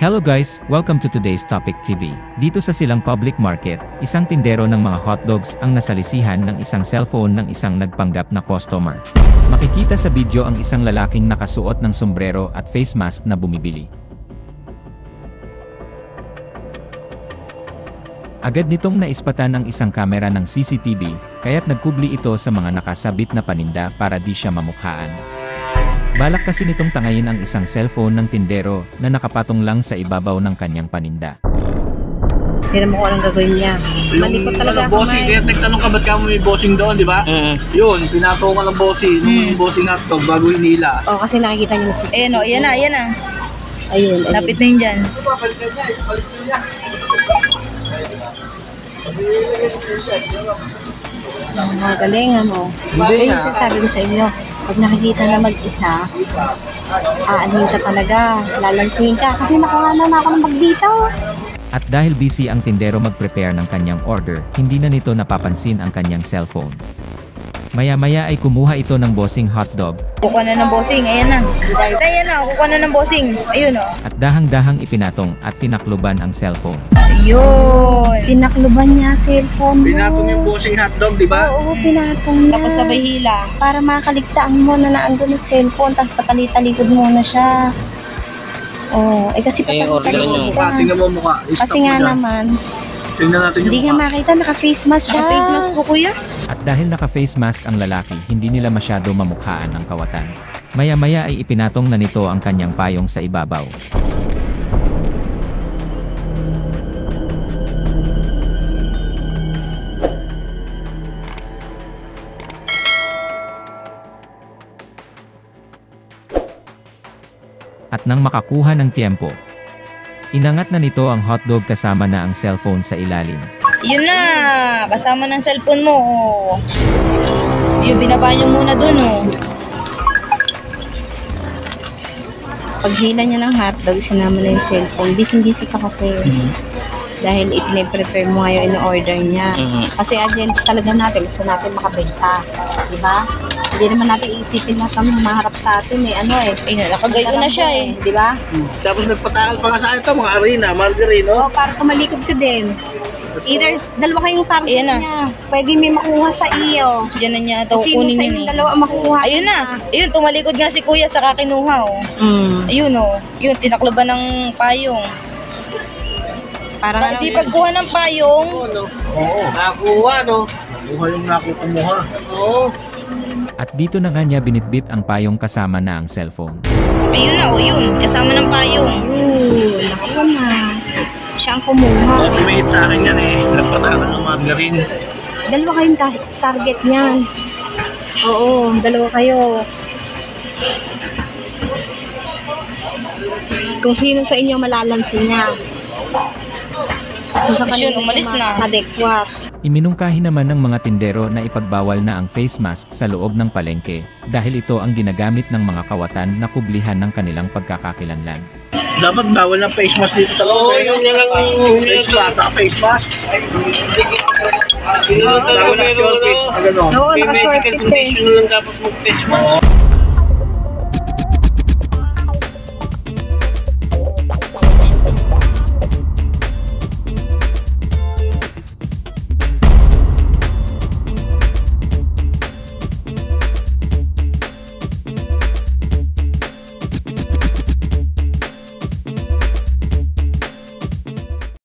Hello guys, welcome to today's Topic TV. Dito sa Silang Public Market, isang tindero ng mga hotdogs ang nasalisihan ng isang cellphone ng isang nagpanggap na customer. Makikita sa video ang isang lalaking nakasuot ng sombrero at face mask na bumibili. Agad nitong naispatan ang isang kamera ng CCTV, kaya't nagkubli ito sa mga nakasabit na paninda para di siya mamukhaan. Balak kasi nitong tangayin ang isang cellphone ng tindero na nakapatong lang sa ibabaw ng kanyang paninda. Hindi mo ko anong gagawin niya. Malikot talaga bossing, kaya nagtanong ka ba't ka mo may bossing doon, di ba? Yun, pinatungan ng bossing, nung bossing hotdog bago hinila. Oo, kasi nakikita niyo si Eh no, yan na. Ayun. Lapit na yun dyan. Balikan niya, balikan niya. Magaling mo. Hindi Ayun nga. siya sabi ko sa inyo. Pag nakikita na mag-isa, aanin ka talaga. Lalansingin ka. Kasi nakuha na ako ng bag dito. At dahil busy ang tindero mag-prepare ng kanyang order, hindi na nito napapansin ang kanyang cellphone. Maya-maya ay kumuha ito ng bossing hotdog Kukuha na ng bossing, ayan na. Ayan na, kukuha na ng bossing. Ayun o. at dahang-dahang ipinatong at tinakluban ang cellphone. Ayun. Tinakluban niya cellphone mo. Pinatong yung bossing hotdog, di ba? Oo, pinatong niya. Tapos sabay hila. Para makaligtaan mo na naandun yung cellphone, tapos patali-talikod muna siya. Oo, kasi patali-talikod ka. Tingnan mo mukha. Kasi nga naman, Tingnan natin yung hindi nga mukha. makita, naka-face mask siya. Naka-face mask po kuya. At dahil naka-face mask ang lalaki, hindi nila masyado mamukhaan ang kawatan. Maya-maya ay ipinatong na nito ang kanyang payong sa ibabaw. At nang makakuha ng tiempo, inangat na nito ang hotdog kasama na ang cellphone sa ilalim. Yun na. Kasama ng cellphone mo. Oh. Yung binaba nyo muna dun oh. Pag hila niya ng hotdog, sinama na yung cellphone. Busy-busy ka kasi. Dahil ipine-prepare mo ngayon yung order niya. Kasi agenda talaga natin. Gusto natin makabenta. Diba? Hindi naman natin isipin na kami maharap sa atin eh. Ano eh. Ayun, nakagayo na siya eh. Diba? Tapos nagpatakal pa nga sa akin ito, mga arena, margarine, no? Oo, para tumalikod ka din. Either dalawa kayong target Ayan na. niya. Pwede may makuha sa iyo. Diyan na niya ito Sino kunin sa yun inyong eh. dalawa ang makuha? Ayun na. Ayun, tumalikod nga si kuya sa kinuha oh. Ayun oh. Yun, tinakloban ng payong. Para Di pagkuha ng payong, Oo. Nakuha, no? Nakuha yung nakukumuha. Oo. At dito na nga niya binitbit ang payong kasama na ang cellphone. ayun na oh, yun. Kasama ng payong. nakuha na. Siya ang kumuha. Ultimate sa akin yan eh. Nagpatakal ng margarine. Dalawa kayong target niyan. Oo, dalawa kayo. Kung sino sa inyo malalansin niya. Kung sa Yun, umalis na. Adequate. Iminungkahi naman ng mga tindero na ipagbawal na ang face mask sa loob ng palengke dahil ito ang ginagamit ng mga kawatan na kublihan ng kanilang pagkakakilanlan. Dapat bawal ng face mask dito sa loob. Oo, yun lang yung face mask. Face mask. Bawal na short fit. Oo, naka-short fit eh. lang dapat mag-face mask.